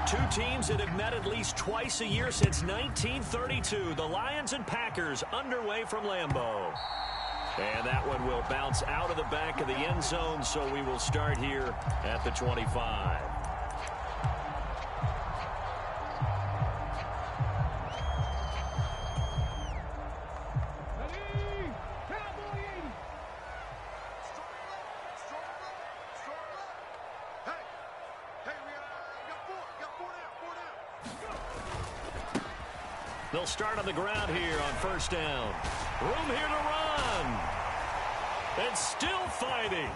Two teams that have met at least twice a year since 1932. The Lions and Packers underway from Lambeau. And that one will bounce out of the back of the end zone, so we will start here at the 25. They'll start on the ground here on first down. Room here to run. And still fighting.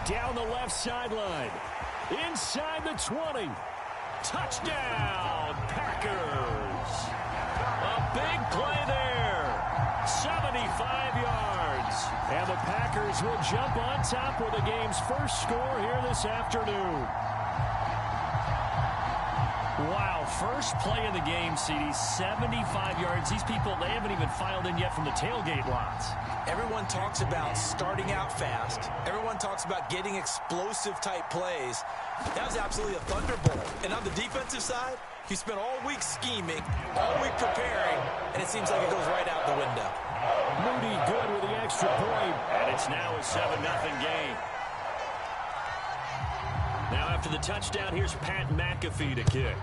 Down the left sideline. Inside the 20. Touchdown, Packers. A big play there. 75 yards. And the Packers will jump on top with the game's first score here this afternoon. Wow, first play of the game, CD, 75 yards. These people, they haven't even filed in yet from the tailgate lots. Everyone talks about starting out fast. Everyone talks about getting explosive-type plays. That was absolutely a thunderbolt. And on the defensive side, he spent all week scheming, all week preparing, and it seems like it goes right out the window. Moody good with the extra point. And it's now a 7-0 game. Now after the touchdown, here's Pat McAfee to kick.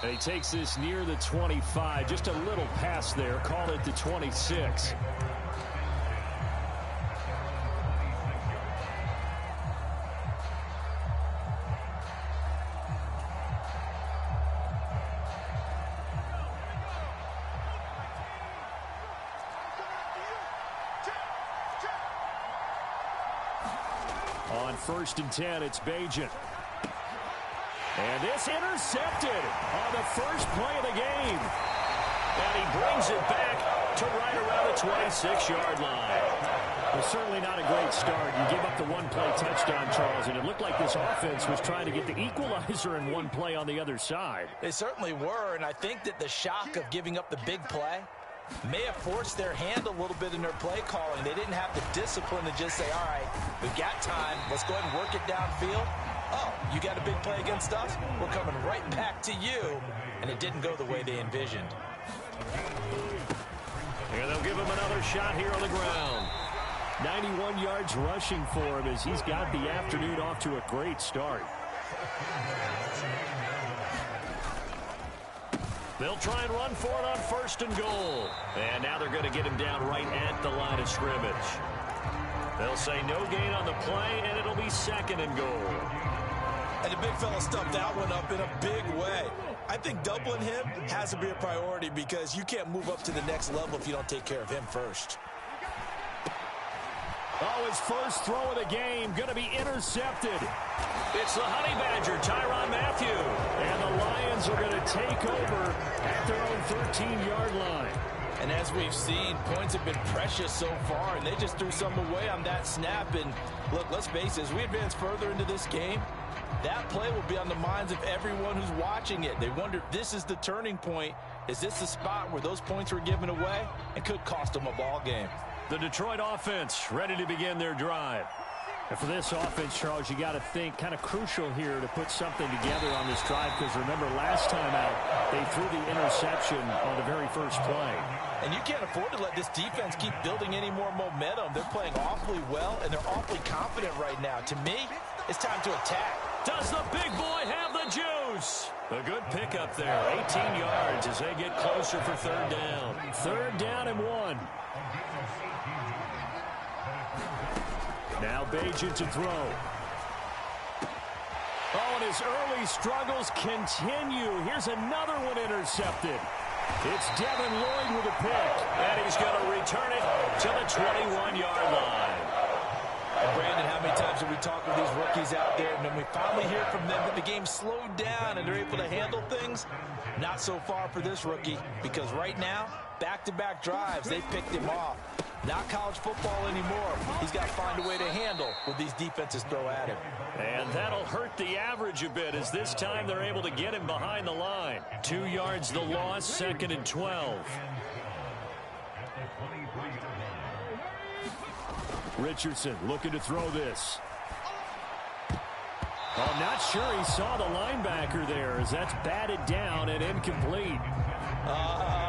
And he takes this near the 25. Just a little pass there. Call it the 26. On 1st and 10, it's Bajan. And this intercepted on the first play of the game. And he brings it back to right around the 26-yard line. Well, certainly not a great start. You give up the one-play touchdown, Charles, and it looked like this offense was trying to get the equalizer in one play on the other side. They certainly were, and I think that the shock of giving up the big play may have forced their hand a little bit in their play calling. They didn't have the discipline to just say, all right, we've got time. Let's go ahead and work it downfield. Oh, you got a big play against us? We're coming right back to you. And it didn't go the way they envisioned. Here they'll give him another shot here on the ground. 91 yards rushing for him as he's got the afternoon off to a great start. They'll try and run for it on 1st and goal. And now they're going to get him down right at the line of scrimmage. They'll say no gain on the play, and it'll be 2nd and goal. And the big fella stuffed that one up in a big way. I think doubling him has to be a priority because you can't move up to the next level if you don't take care of him first. Oh, his first throw of the game going to be intercepted. It's the Honey Badger, Tyrann Mathieu. And the Lions are going to take over at their own 13-yard line. And as we've seen, points have been precious so far, and they just threw some away on that snap. And look, let's face it, as we advance further into this game, that play will be on the minds of everyone who's watching it. They wonder if this is the turning point. Is this the spot where those points were given away and could cost them a ball game? The Detroit offense ready to begin their drive. And for this offense, Charles, you got to think kind of crucial here to put something together on this drive because remember last time out, they threw the interception on the very first play. And you can't afford to let this defense keep building any more momentum. They're playing awfully well, and they're awfully confident right now. To me, it's time to attack. Does the big boy have the juice? A good pickup there, 18 yards as they get closer for 3rd down. 3rd down and 1. Now Bajan to throw. Oh, and his early struggles continue. Here's another one intercepted. It's Devin Lloyd with a pick. And he's going to return it to the 21-yard line. Brandon, how many times have we talked with these rookies out there, and then we finally hear from them that the game slowed down and they're able to handle things? Not so far for this rookie, because right now, back-to-back drives, they picked him off. Not college football anymore. He's got to find a way to handle what these defenses throw at him. And that'll hurt the average a bit as this time they're able to get him behind the line. 2 yards the loss, 2nd and 12. Richardson looking to throw this. Oh, I'm not sure he saw the linebacker there as that's batted down and incomplete.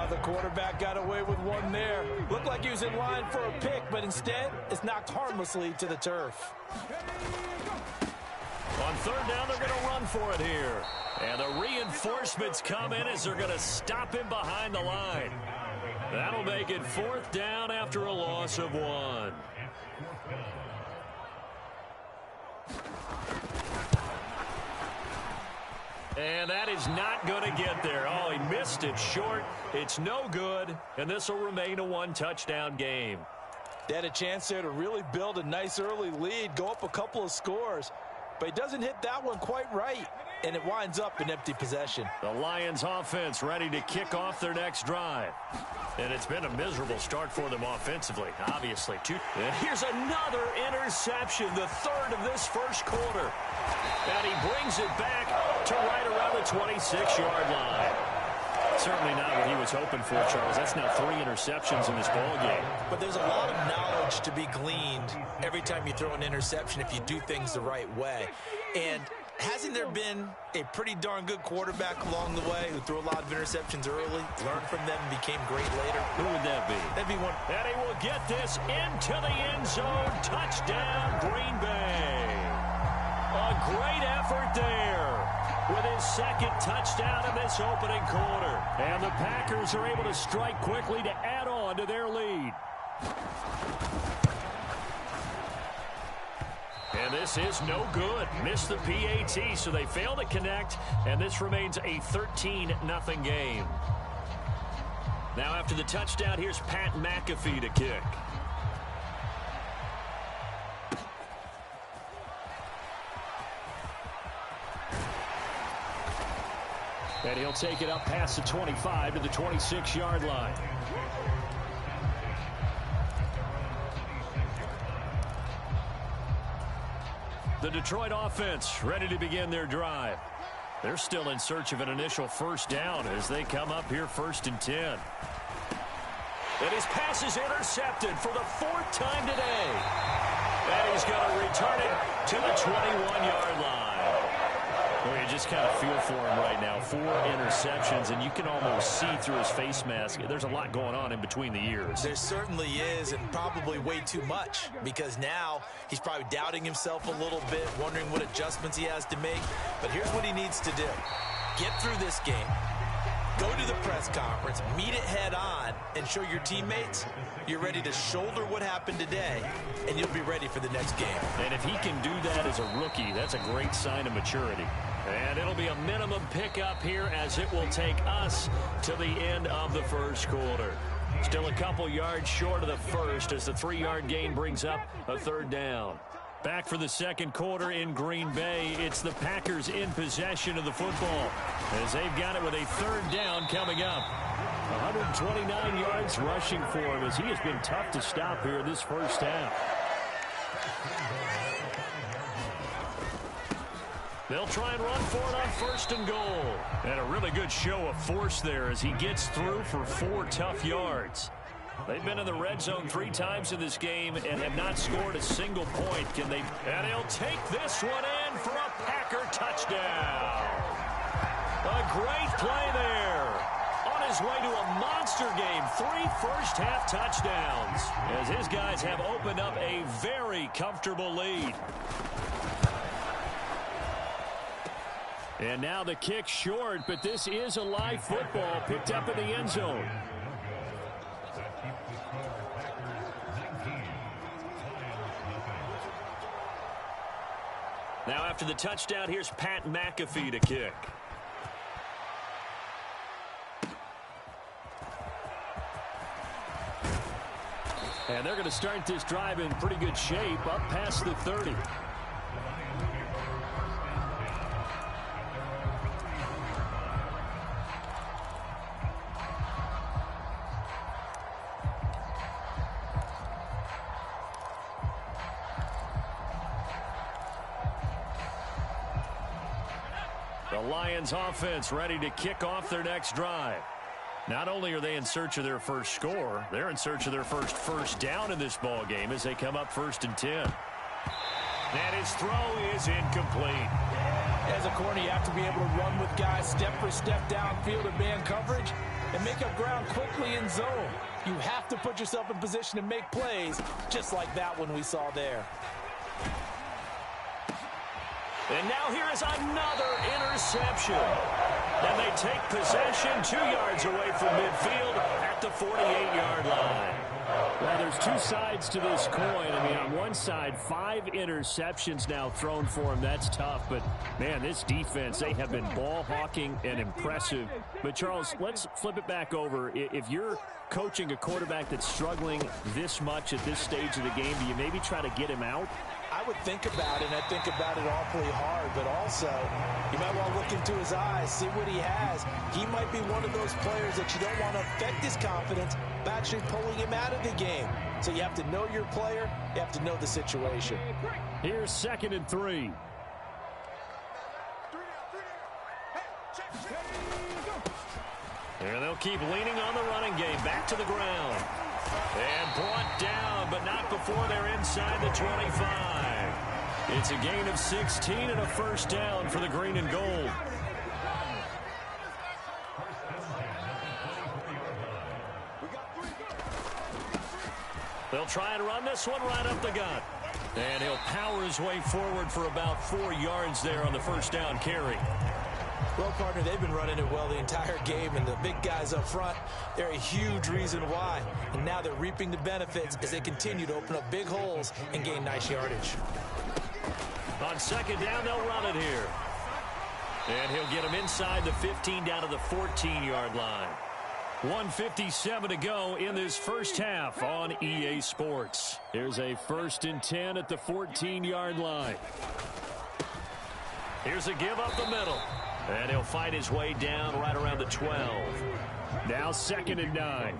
The quarterback got away with one there. Looked like he was in line for a pick, but instead it's knocked harmlessly to the turf. On third down, they're going to run for it here. And the reinforcements come in as they're going to stop him behind the line. That'll make it fourth down after a loss of 1. And that is not going to get there. Oh, he missed it short. It's no good, and this will remain a one-touchdown game. They had a chance there to really build a nice early lead, go up a couple of scores, but he doesn't hit that one quite right, and it winds up an empty possession. The Lions offense ready to kick off their next drive. And it's been a miserable start for them offensively, obviously. And here's another interception, the third of this first quarter. And he brings it back to right around the 26-yard line. Certainly not what he was hoping for, Charles. That's now 3 interceptions in this ball game. But there's a lot of knowledge to be gleaned every time you throw an interception if you do things the right way. And hasn't there been a pretty darn good quarterback along the way who threw a lot of interceptions early, learned from them, and became great later? Who would that be? That'd be one. And he will get this into the end zone. Touchdown, Green Bay. A great effort there with his second touchdown in this opening quarter. And the Packers are able to strike quickly to add on to their lead. And this is no good. Missed the PAT, so they fail to connect, and this remains a 13-0 game. Now after the touchdown, here's Pat McAfee to kick. And he'll take it up past the 25 to the 26-yard line. The Detroit offense ready to begin their drive. They're still in search of an initial first down as they come up here 1st and 10. And his pass is intercepted for the 4th time today. And he's going to return it to the 21-yard line. Well, you just kind of feel for him right now. 4 interceptions, and you can almost see through his face mask. There's a lot going on in between the ears. There certainly is, and probably way too much, because now he's probably doubting himself a little bit, wondering what adjustments he has to make. But here's what he needs to do. Get through this game. Go to the press conference, meet it head on, and show your teammates you're ready to shoulder what happened today, and you'll be ready for the next game. And if he can do that as a rookie, that's a great sign of maturity. And it'll be a minimum pickup here as it will take us to the end of the first quarter. Still a couple yards short of the first as the 3-yard gain brings up a 3rd down. Back for the second quarter in Green Bay. It's the Packers in possession of the football as they've got it with a 3rd down coming up. 129 yards rushing for him as he has been tough to stop here in this first half. They'll try and run for it on 1st and goal. And a really good show of force there as he gets through for 4 tough yards. They've been in the red zone 3 times in this game and have not scored a single point. Can they? And he'll take this one in for a Packer touchdown. A great play there. On his way to a monster game. 3 first-half touchdowns as his guys have opened up a very comfortable lead. And now the kick short, but this is a live football picked up in the end zone. Now after the touchdown, here's Pat McAfee to kick. And they're going to start this drive in pretty good shape, up past the 30. The Lions offense ready to kick off their next drive. Not only are they in search of their first score, they're in search of their first down in this ball game as they come up 1st and 10. And his throw is incomplete. As a corner, you have to be able to run with guys step for step downfield and man coverage and make up ground quickly in zone. You have to put yourself in position to make plays, just like that one we saw there. And now here is another interception. And they take possession 2 yards away from midfield at the 48-yard line. Well, there's two sides to this coin. I mean, on one side, 5 interceptions now thrown for him. That's tough. But, man, this defense, they have been ball hawking and impressive. But, Charles, let's flip it back over. If you're coaching a quarterback that's struggling this much at this stage of the game, do you maybe try to get him out? I would think about it, and I think about it awfully hard, but also you might want to look into his eyes, see what he has. He might be one of those players that you don't want to affect his confidence by actually pulling him out of the game. So you have to know your player, you have to know the situation. Here's 2nd and 3. And they'll keep leaning on the running game, back to the ground. And brought down, but not before they're inside the 25. It's a gain of 16 and a 1st down for the green and gold. They'll try and run this one right up the gut. And he'll power his way forward for about 4 yards there on the 1st down carry. Well, partner, they've been running it well the entire game, and the big guys up front, they're a huge reason why. And now they're reaping the benefits as they continue to open up big holes and gain nice yardage. On 2nd down, they'll run it here. And he'll get him inside the 15 down to the 14-yard line. 1:57 to go in this first half on EA Sports. Here's a 1st and 10 at the 14-yard line. Here's a give up the middle. And he'll fight his way down right around the 12. Now 2nd and 9.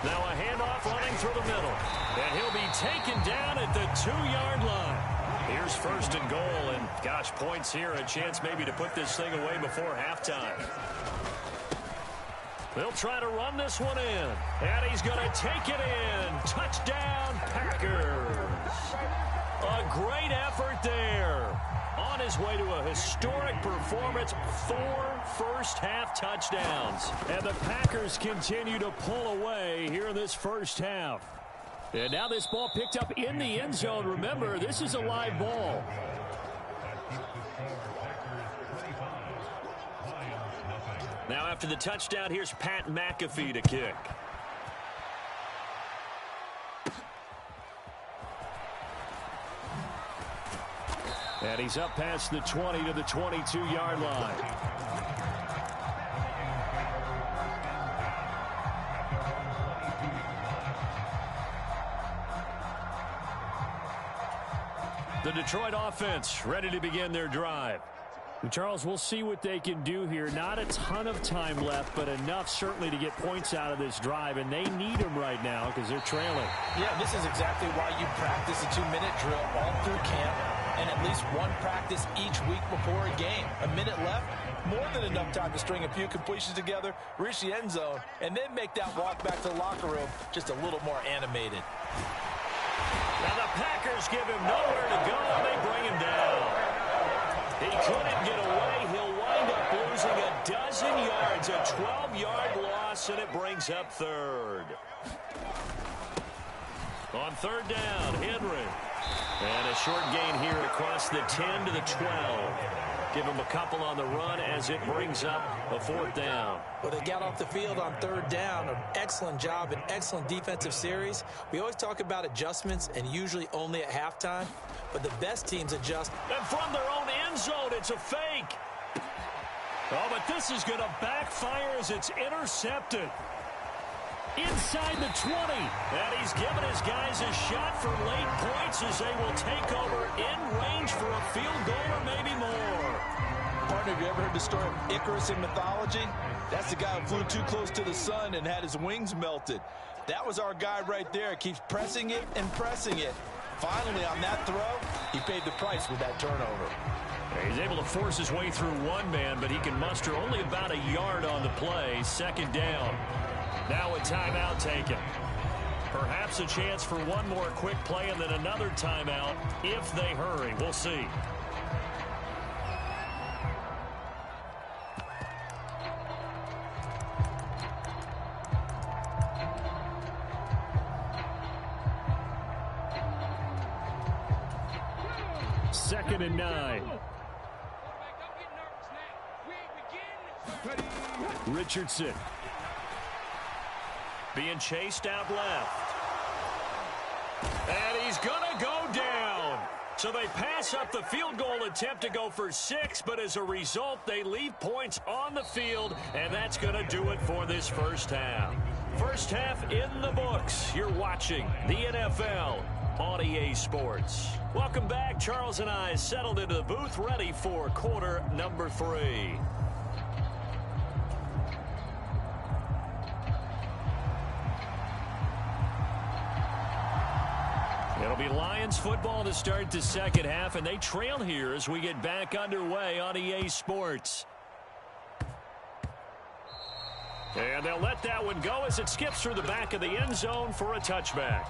Now a handoff running through the middle. And he'll be taken down at the 2-yard line. Here's 1st and goal. And, gosh, points here. A chance maybe to put this thing away before halftime. They'll try to run this one in. And he's going to take it in. Touchdown, Packers. A great effort there. On his way to a historic performance, 4 first-half touchdowns. And the Packers continue to pull away here in this first half. And now this ball picked up in the end zone. Remember, this is a live ball. Now after the touchdown, here's Pat McAfee to kick. And he's up past the 20 to the 22-yard line. The Detroit offense ready to begin their drive. And Charles, we'll see what they can do here. Not a ton of time left, but enough certainly to get points out of this drive, and they need them right now because they're trailing. Yeah, this is exactly why you practice a 2-minute drill all through camp and at least one practice each week before a game. A minute left, more than enough time to string a few completions together, reach the end zone, and then make that walk back to the locker room just a little more animated. Now the Packers give him nowhere to go, and they bring him down. He couldn't get away. He'll wind up losing a dozen yards, a 12-yard loss, and it brings up 3rd. On 3rd down, Henry. And a short gain here across the 10 to the 12. Give him a couple on the run as it brings up a 4th down. Well, they got off the field on 3rd down. An excellent job, an excellent defensive series. We always talk about adjustments and usually only at halftime, but the best teams adjust. And from their own end zone, it's a fake. Oh, but this is going to backfire as it's intercepted. Inside the 20. And he's given his guys a shot for late points as they will take over in range for a field goal or maybe more. Partner, have you ever heard the story of Icarus in mythology? That's the guy who flew too close to the sun and had his wings melted. That was our guy right there. Keeps pressing it and pressing it. Finally, on that throw, he paid the price with that turnover. He's able to force his way through one man, but he can muster only about a yard on the play. Second down. Now a timeout taken. Perhaps a chance for one more quick play and then another timeout if they hurry. We'll see. Second and 9. Richardson being chased out left. And he's going to go down. So they pass up the field goal attempt to go for 6, but as a result, they leave points on the field, and that's going to do it for this first half. First half in the books. You're watching the NFL on EA Sports. Welcome back. Charles and I settled into the booth, ready for quarter number 3. It'll be Lions football to start the second half, and they trail here as we get back underway on EA Sports. And they'll let that one go as it skips through the back of the end zone for a touchback.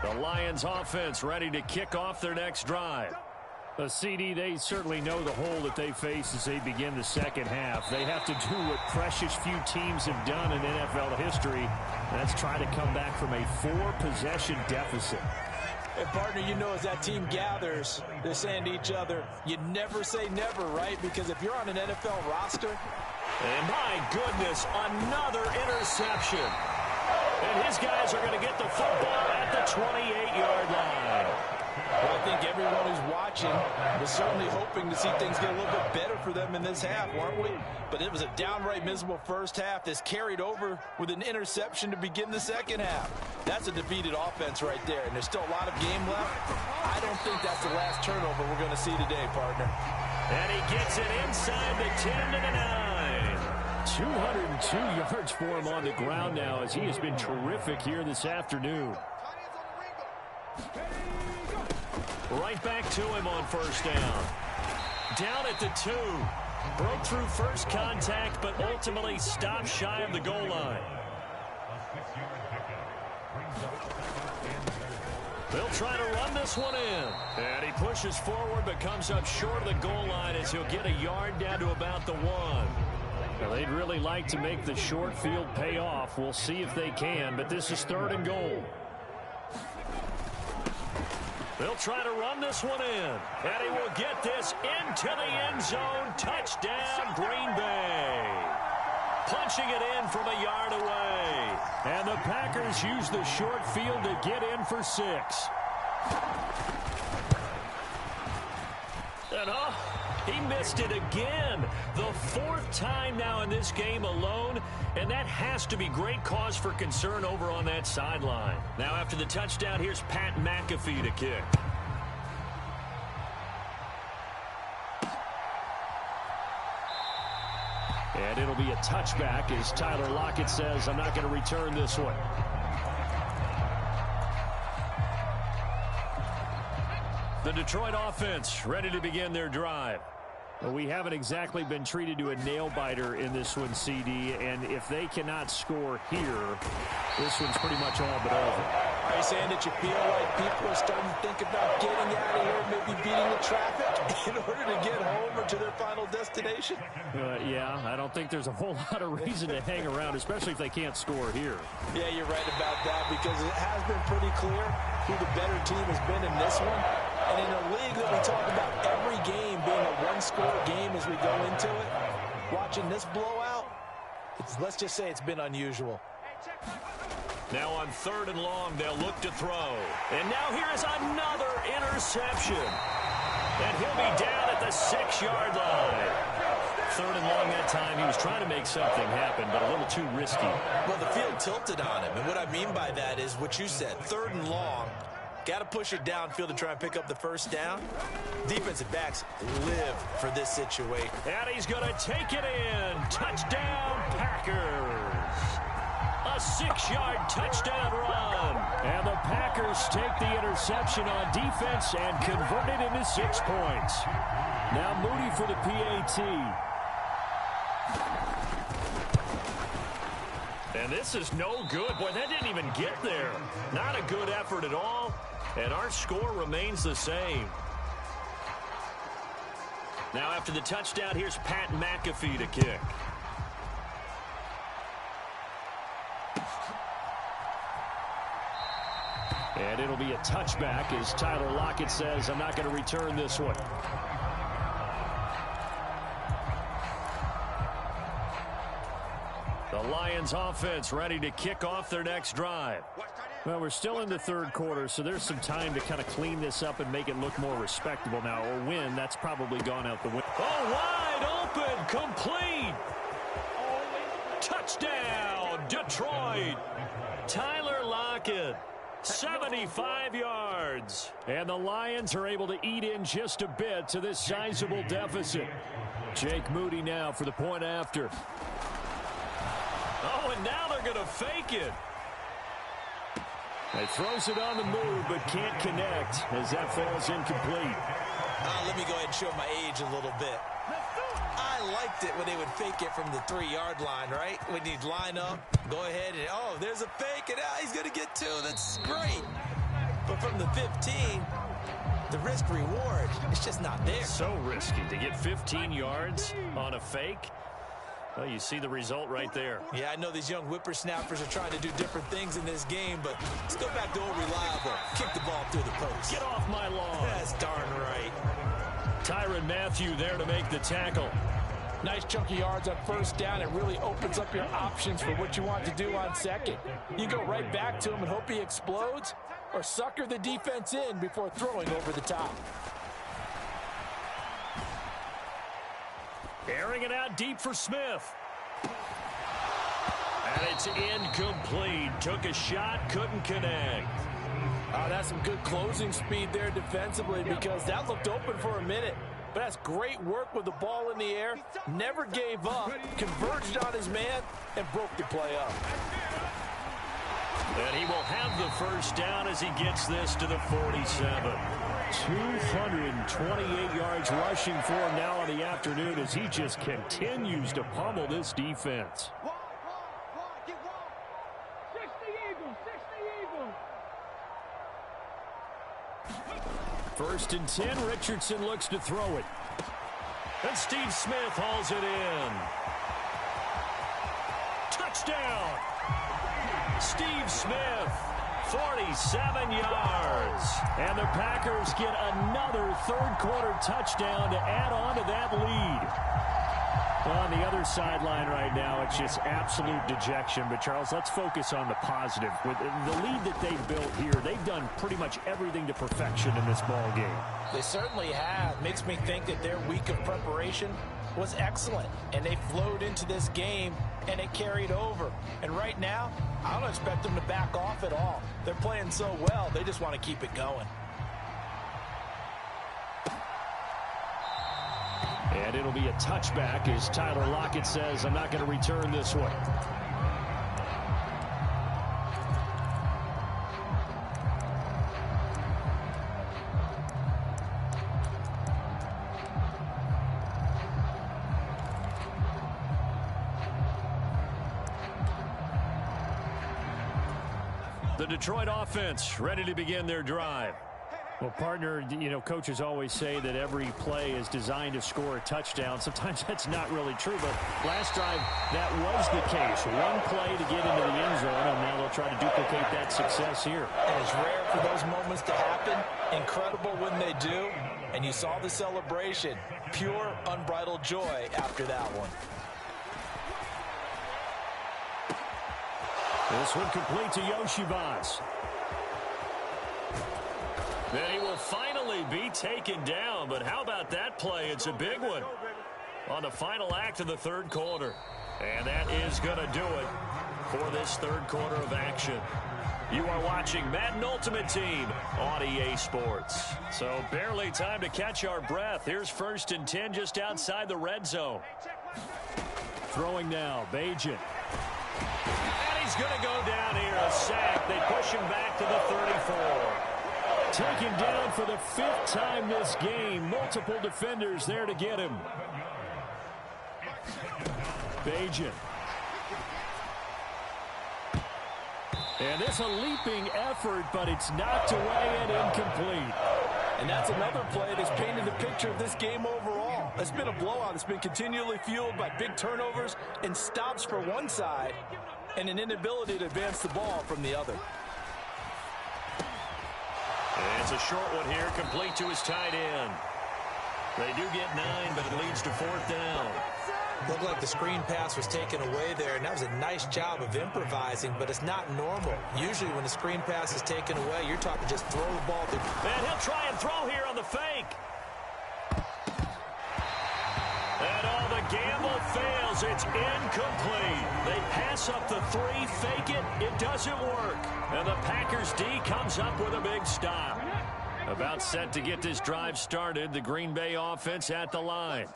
The Lions offense ready to kick off their next drive. A CD, they certainly know the hole that they face as they begin the second half. They have to do what precious few teams have done in NFL history. That's try to come back from a 4-possession deficit. And, partner, you know as that team gathers, they're saying to each other, you never say never, right? Because if you're on an NFL roster. And my goodness, another interception. And his guys are going to get the football at the 28-yard line. Well, I think everyone who's watching was certainly hoping to see things get a little bit better for them in this half, weren't we? But it was a downright miserable first half that's carried over with an interception to begin the second half. That's a defeated offense right there, and there's still a lot of game left. I don't think that's the last turnover we're going to see today, partner. And he gets it inside the 10 to the 9. 202 yards for him on the ground now as he has been terrific here this afternoon. Right back to him on first down. Down at the 2. Broke through first contact, but ultimately stopped shy of the goal line. They'll try to run this one in. And he pushes forward, but comes up short of the goal line as he'll get a yard down to about the 1. Now, they'd really like to make the short field pay off. We'll see if they can, but this is 3rd and goal. They'll try to run this one in. And he will get this into the end zone. Touchdown, Green Bay. Punching it in from a yard away. And the Packers use the short field to get in for 6. And he missed it again. The 4th time now in this game alone. And that has to be great cause for concern over on that sideline. Now after the touchdown, here's Pat McAfee to kick. And it'll be a touchback as Tyler Lockett says, I'm not going to return this one. The Detroit offense ready to begin their drive. We haven't exactly been treated to a nail-biter in this one, CD, and if they cannot score here, this one's pretty much all but over. Are you saying that you feel like people are starting to think about getting out of here, maybe beating the traffic in order to get home or to their final destination? Yeah, I don't think there's a whole lot of reason to hang around, especially if they can't score here. Yeah, you're right about that because it has been pretty clear who the better team has been in this one. And in a league that we talk about every game being a one-score game as we go into it, watching this blowout, let's just say it's been unusual. Now on 3rd and long, they'll look to throw. And now here is another interception. And he'll be down at the 6-yard line. 3rd and long that time. He was trying to make something happen, but a little too risky. Well, the field tilted on him. And what I mean by that is what you said, 3rd and long. Got to push it downfield to try and pick up the first down. Defensive backs live for this situation. And he's going to take it in. Touchdown, Packers. A 6-yard touchdown run. And the Packers take the interception on defense and convert it into 6 points. Now Moody for the PAT. And this is no good. Boy, that didn't even get there. Not a good effort at all. And our score remains the same. Now after the touchdown, here's Pat McAfee to kick. And it'll be a touchback as Tyler Lockett says, I'm not going to return this one. The Lions offense ready to kick off their next drive. Well, we're still in the third quarter, so there's some time to kind of clean this up and make it look more respectable now. A win, that's probably gone out the window. Oh, wide open, complete. Touchdown, Detroit. Tyler Lockett, 75 yards. And the Lions are able to eat in just a bit to this sizable deficit. Jake Moody now for the point after. Oh, and now they're going to fake it. He throws it on the move, but can't connect as that falls incomplete. Let me go ahead and show my age a little bit. I liked it when they would fake it from the 3-yard line, right? When you'd line up, go ahead and, oh, there's a fake, and he's going to get 2. That's great. But from the 15, the risk-reward, it's just not there. So risky to get 15 yards on a fake. Well, you see the result right there. Yeah, I know these young whippersnappers are trying to do different things in this game, but let's go back to old reliable. Kick the ball through the post. Get off my lawn. That's darn right. Tyrann Mathieu there to make the tackle. Nice chunky yards on first down. It really opens up your options for what you want to do on second. You go right back to him and hope he explodes, or sucker the defense in before throwing over the top. Airing it out deep for Smith. And it's incomplete. Took a shot, couldn't connect. Oh, that's some good closing speed there defensively because that looked open for a minute. But that's great work with the ball in the air. Never gave up, converged on his man, and broke the play up. And he will have the first down as he gets this to the 47. 228 yards rushing for him now in the afternoon as he just continues to pummel this defense. First and 10, Richardson looks to throw it. And Steve Smith hauls it in. Touchdown! Steve Smith, 47 yards. And the Packers get another third-quarter touchdown to add on to that lead. Well, on the other sideline right now, it's just absolute dejection. But, Charles, let's focus on the positive. With the lead that they've built here, they've done pretty much everything to perfection in this ball game. They certainly have. Makes me think that their week of preparation was excellent. And they flowed into this game, and it carried over. And right now, I don't expect them to back off at all. They're playing so well, they just want to keep it going. And it'll be a touchback as Tyler Lockett says, I'm not going to return this one. The Detroit offense ready to begin their drive. Well, partner, you know, coaches always say that every play is designed to score a touchdown. Sometimes that's not really true, but last drive, that was the case. One play to get into the end zone, and now they'll try to duplicate that success here. And it's rare for those moments to happen. Incredible when they do. And you saw the celebration. Pure, unbridled joy after that one. This one complete to Yoshivas. Then he will finally be taken down, but how about that play? It's a big one on the final act of the third quarter. And that is going to do it for this third quarter of action. You are watching Madden Ultimate Team on EA Sports. So barely time to catch our breath. Here's first and 10 just outside the red zone. Throwing now, Bajan. And he's going to go down here, a sack. They push him back to the 34. Taken down for the 5th time this game. Multiple defenders there to get him. Bajan. And it's a leaping effort, but it's knocked away and incomplete. And that's another play that's painted the picture of this game overall. It's been a blowout. It's been continually fueled by big turnovers and stops for one side and an inability to advance the ball from the other. And it's a short one here, complete to his tight end. They do get 9, but it leads to 4th down. Looked like the screen pass was taken away there, and that was a nice job of improvising, but it's not normal. Usually when the screen pass is taken away, you're talking just throw the ball through. And he'll try and throw here on the fake. And all the gamble fails. It's incomplete. They pass up the 3, fake it. It doesn't work. And the Packers D comes up with a big stop. About set to get this drive started. The Green Bay offense at the line.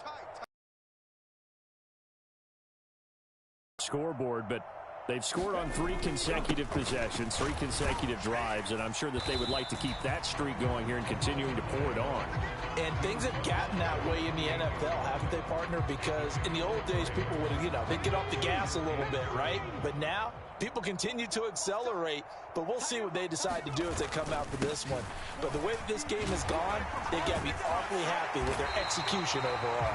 Scoreboard, but they've scored on 3 consecutive possessions, 3 consecutive drives, and I'm sure that they would like to keep that streak going here and continuing to pour it on. And things have gotten that way in the NFL, haven't they, partner? Because in the old days, people would, they'd get off the gas a little bit, right? But now, people continue to accelerate, but we'll see what they decide to do as they come out for this one. But the way that this game has gone, they've got to be awfully happy with their execution overall.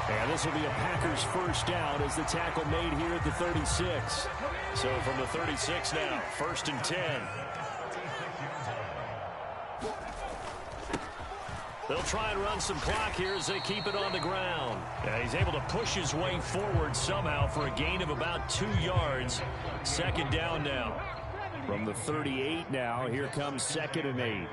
And this will be a Packers first down as the tackle made here at the 36. So from the 36 now, 1st and 10. They'll try and run some clock here as they keep it on the ground. And he's able to push his way forward somehow for a gain of about 2 yards. 2nd down now. From the 38 now, here comes 2nd and 8.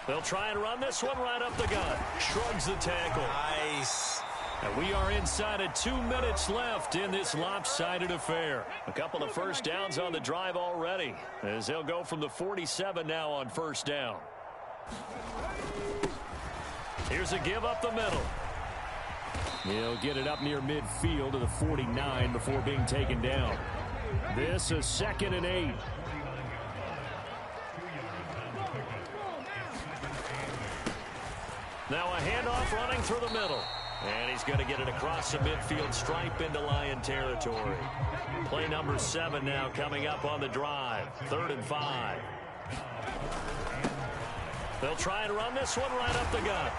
They'll try and run this one right up the gut. Shrugs the tackle. Nice. And we are inside of 2 minutes left in this lopsided affair. A couple of first downs on the drive already, as they'll go from the 47 now on 1st down. Here's a give up the middle. He'll get it up near midfield to the 49 before being taken down. This is 2nd and 8. Now a handoff running through the middle. And he's going to get it across the midfield stripe into Lion territory. Play number 7 now coming up on the drive. 3rd and 5. They'll try and run this one right up the gut.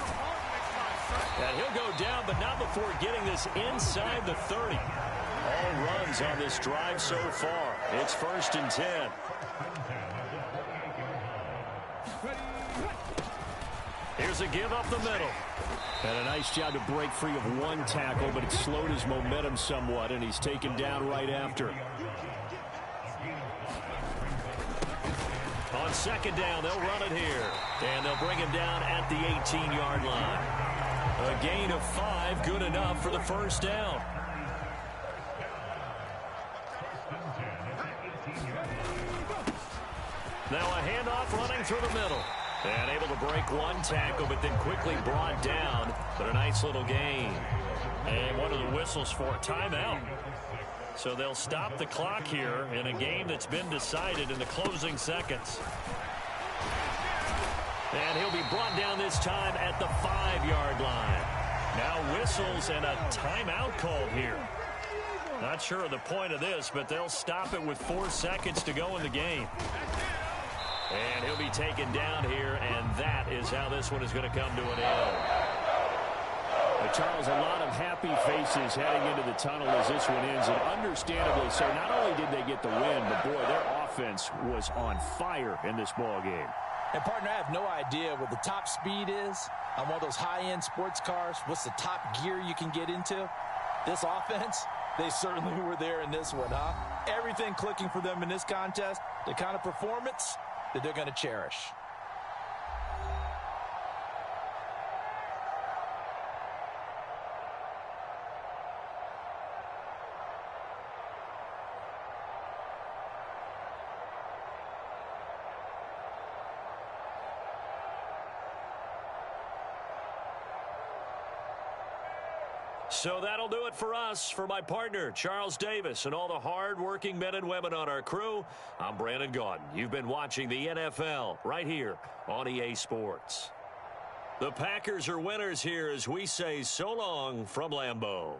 And he'll go down, but not before getting this inside the 30. All runs on this drive so far. It's 1st and 10. Here's a give up the middle. And a nice job to break free of 1 tackle, but it slowed his momentum somewhat, and he's taken down right after. On 2nd down, they'll run it here. And they'll bring him down at the 18-yard line. A gain of 5, good enough for the 1st down. Now a handoff running through the middle. And able to break 1 tackle, but then quickly brought down. But a nice little gain. And one of the whistles for a timeout. So they'll stop the clock here in a game that's been decided in the closing seconds. And he'll be brought down this time at the 5-yard line. Now whistles and a timeout called here. Not sure of the point of this, but they'll stop it with 4 seconds to go in the game. And he'll be taken down here, and that is how this one is going to come to an end. Charles, a lot of happy faces heading into the tunnel as this one ends, and understandably so. Not only did they get the win, but, boy, their offense was on fire in this ball game. And, partner, I have no idea what the top speed is on one of those high-end sports cars. What's the top gear you can get into? This offense, they certainly were there in this one, huh? Everything clicking for them in this contest, the kind of performance that they're going to cherish. So that'll do it for us. For my partner, Charles Davis, and all the hard-working men and women on our crew, I'm Brandon Gaudin. You've been watching the NFL right here on EA Sports. The Packers are winners here as we say so long from Lambeau.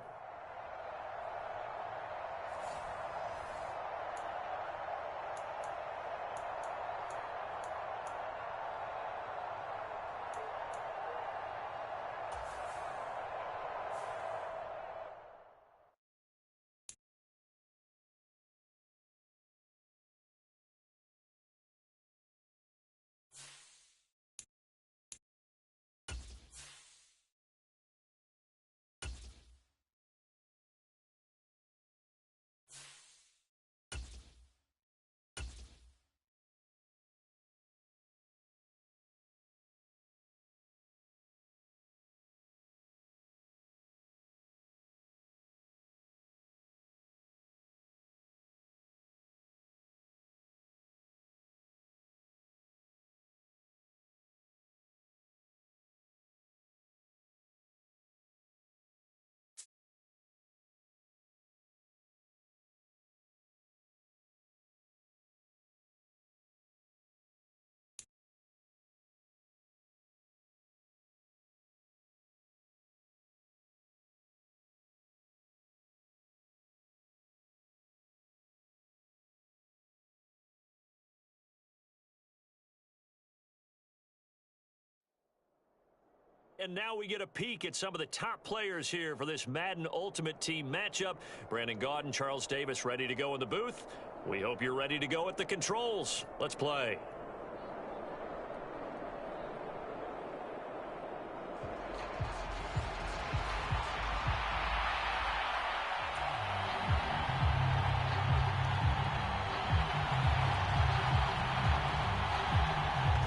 And now we get a peek at some of the top players here for this Madden Ultimate Team matchup. Brandon Gaudin, Charles Davis ready to go in the booth. We hope you're ready to go at the controls. Let's play.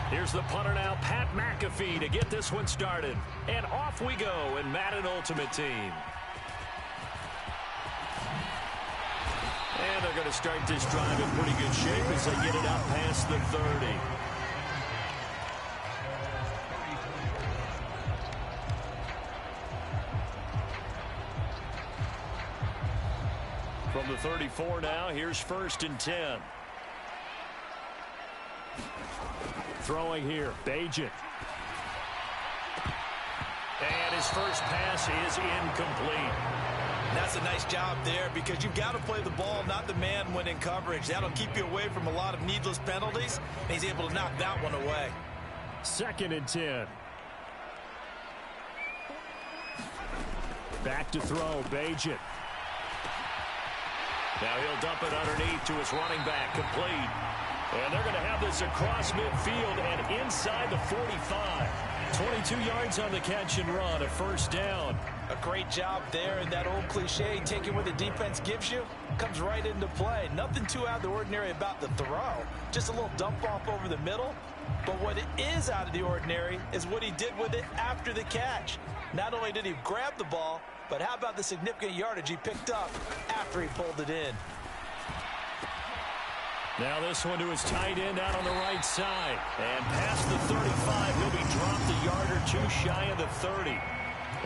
Here's the punter now, Pat McAfee, to get this one started. And off we go in Madden Ultimate Team. And they're going to start this drive in pretty good shape as they get it up past the 30. From the 34 now, here's 1st and 10. Throwing here, Bajan. And his first pass is incomplete. That's a nice job there because you've got to play the ball, not the man when in coverage. That'll keep you away from a lot of needless penalties. And he's able to knock that one away. 2nd and 10. Back to throw, Bajan. Now he'll dump it underneath to his running back, complete. And they're going to have this across midfield and inside the 45. 22 yards on the catch and run, a 1st down. A great job there, and that old cliche, taking what the defense gives you, comes right into play. Nothing too out of the ordinary about the throw. Just a little dump off over the middle. But what is out of the ordinary is what he did with it after the catch. Not only did he grab the ball, but how about the significant yardage he picked up after he pulled it in. Now this one to his tight end out on the right side. And past the 35, he'll be dropped a yard or two shy of the 30.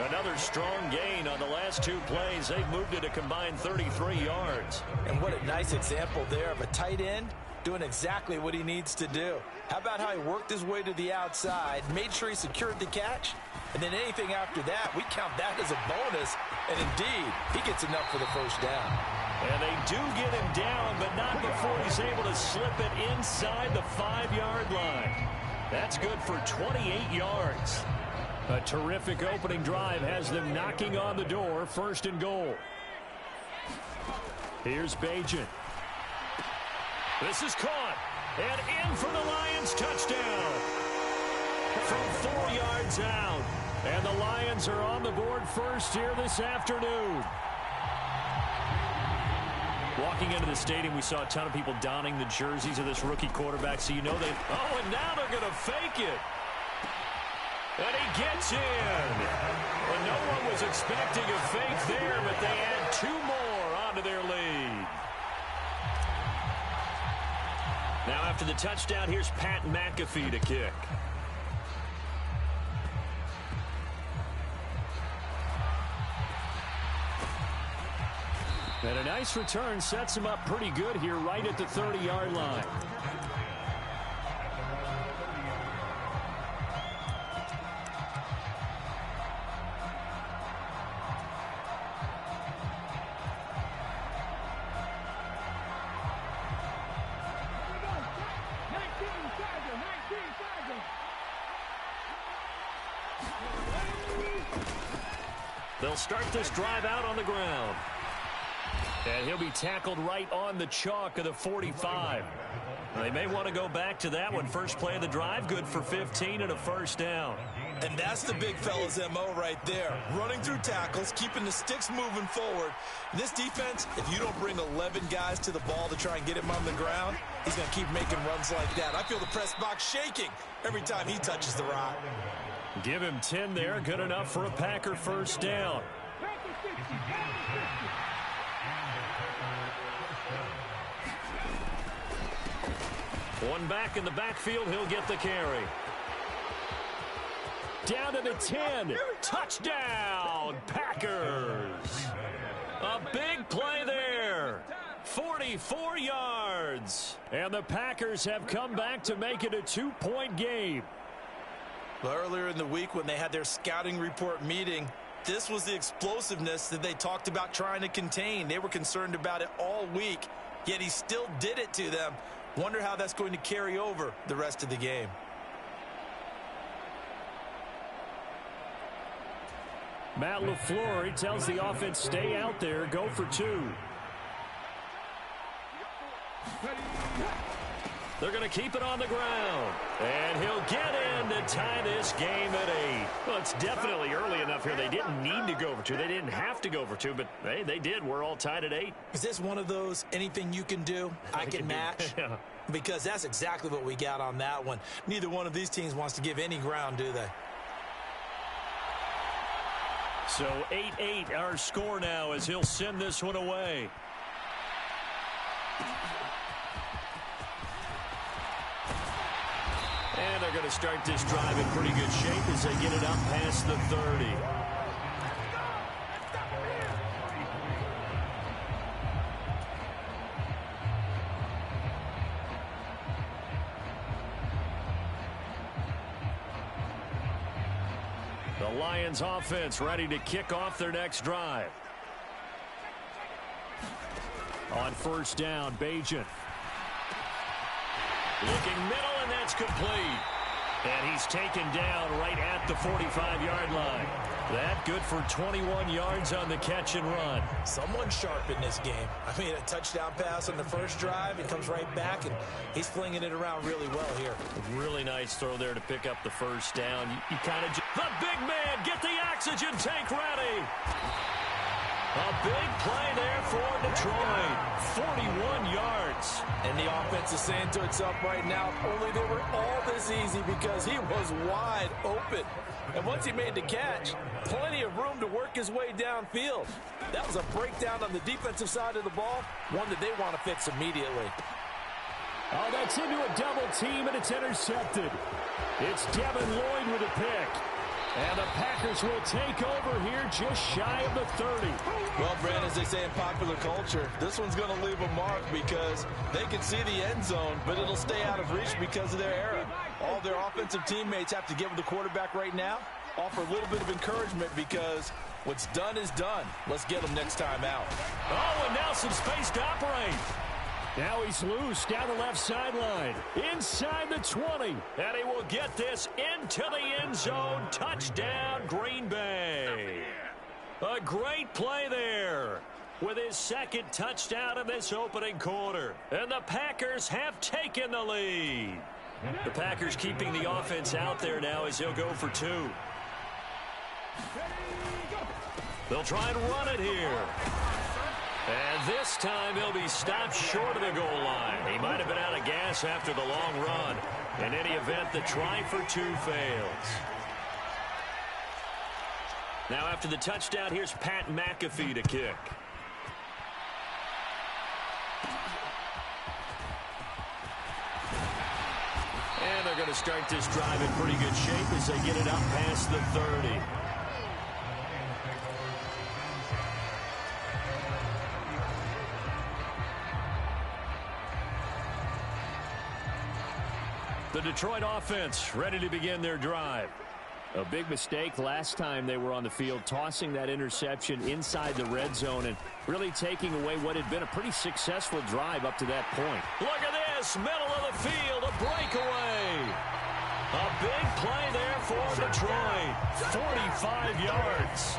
Another strong gain on the last 2 plays. They've moved it a combined 33 yards. And what a nice example there of a tight end doing exactly what he needs to do. How about how he worked his way to the outside, made sure he secured the catch, and then anything after that, we count that as a bonus. And indeed, he gets enough for the 1st down. And they do get him down, but not before he's able to slip it inside the 5-yard line. That's good for 28 yards. A terrific opening drive has them knocking on the door, 1st and goal. Here's Bajan. This is caught. And in for the Lions, touchdown. From 4 yards out. And the Lions are on the board first here this afternoon. Walking into the stadium, we saw a ton of people donning the jerseys of this rookie quarterback, so you know they... Oh, and now they're going to fake it. And he gets in. Well, no one was expecting a fake there, but they add 2 more onto their lead. Now after the touchdown, here's Pat McAfee to kick. And a nice return sets him up pretty good here right at the 30-yard line. They'll start this drive out on the ground. And he'll be tackled right on the chalk of the 45. They may want to go back to that one. First play of the drive, good for 15 and a first down. And that's the big fella's MO right there. Running through tackles, keeping the sticks moving forward. This defense, if you don't bring 11 guys to the ball to try and get him on the ground, he's going to keep making runs like that. I feel the press box shaking every time he touches the rock. Give him 10 there. Good enough for a Packer first down. One back in the backfield. He'll get the carry. Down to the 10. Touchdown, Packers. A big play there. 44 yards. And the Packers have come back to make it a 2-point game. Well, earlier in the week when they had their scouting report meeting, this was the explosiveness that they talked about trying to contain. They were concerned about it all week, yet he still did it to them. Wonder how that's going to carry over the rest of the game. Matt LaFleur, he tells the offense, stay out there, go for 2. They're going to keep it on the ground. And he'll get in to tie this game at 8. Well, it's definitely early enough here. They didn't need to go for 2. They didn't have to go for 2, but hey, they did. We're all tied at 8. Is this one of those anything you can do, I can match? Yeah. Because that's exactly what we got on that one. Neither one of these teams wants to give any ground, do they? So 8-8 our score now as he'll send this one away. And they're going to start this drive in pretty good shape as they get it up past the 30. The Lions offense ready to kick off their next drive. On first down, Bajan. Looking middle, and that's complete. And he's taken down right at the 45-yard line. That good for 21 yards on the catch and run. Someone sharp in this game. I mean, a touchdown pass on the first drive. He comes right back, and he's flinging it around really well here. Really nice throw there to pick up the first down. You kind of... The big man, get the oxygen tank ready. A big play there for Detroit. 41 yards. And the offense is saying to itself right now, if only they were all this easy, because he was wide open. And once he made the catch, plenty of room to work his way downfield. That was a breakdown on the defensive side of the ball, one that they want to fix immediately. Oh, that's into a double team, and it's intercepted. It's Devin Lloyd with a pick. And the Packers will take over here just shy of the 30. Well, Brand, as they say in popular culture, this one's going to leave a mark because they can see the end zone, but it'll stay out of reach because of their error. All their offensive teammates have to give the quarterback right now, offer a little bit of encouragement because what's done is done. Let's get them next time out. Oh, and now some space to operate. Now he's loose down the left sideline. Inside the 20. And he will get this into the end zone. Touchdown, Green Bay. A great play there with his second touchdown of this opening quarter. And the Packers have taken the lead. The Packers keeping the offense out there now as he'll go for 2. They'll try and run it here. And this time he'll be stopped short of the goal line. He might have been out of gas after the long run. In any event, the try for 2 fails. Now after the touchdown, here's Pat McAfee to kick. And they're going to start this drive in pretty good shape as they get it up past the 30. The Detroit offense ready to begin their drive. A big mistake last time they were on the field, tossing that interception inside the red zone and really taking away what had been a pretty successful drive up to that point. Look at this, middle of the field, a breakaway. A big play there for Detroit, 45 yards.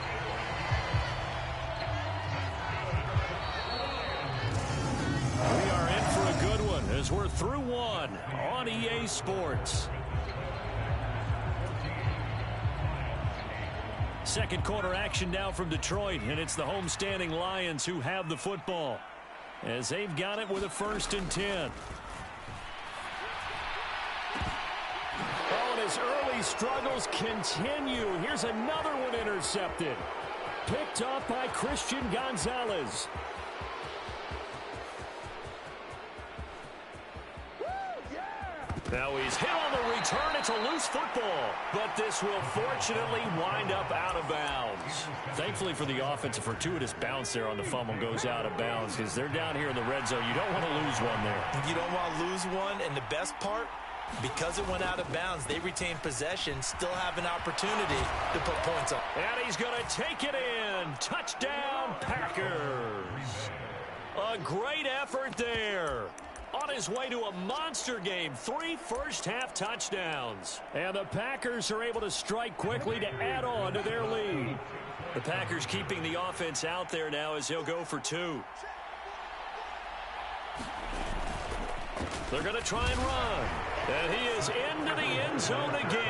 We are in for a good one as we're through one on EA Sports. Second quarter action now from Detroit, and it's the homestanding Lions who have the football as they've got it with a 1st and 10. Oh, and his early struggles continue. Here's another one intercepted. Picked up by Christian Gonzalez. Now he's hit on the return. It's a loose football, but this will fortunately wind up out of bounds. Thankfully for the offense, a fortuitous bounce there on the fumble goes out of bounds because they're down here in the red zone. You don't want to lose one there. You don't want to lose one, and the best part, because it went out of bounds, they retain possession, still have an opportunity to put points up. And he's going to take it in. Touchdown, Packers. A great effort there. On his way to a monster game, 3 first-half touchdowns. And the Packers are able to strike quickly to add on to their lead. The Packers keeping the offense out there now as he'll go for 2. They're going to try and run. And he is into the end zone again.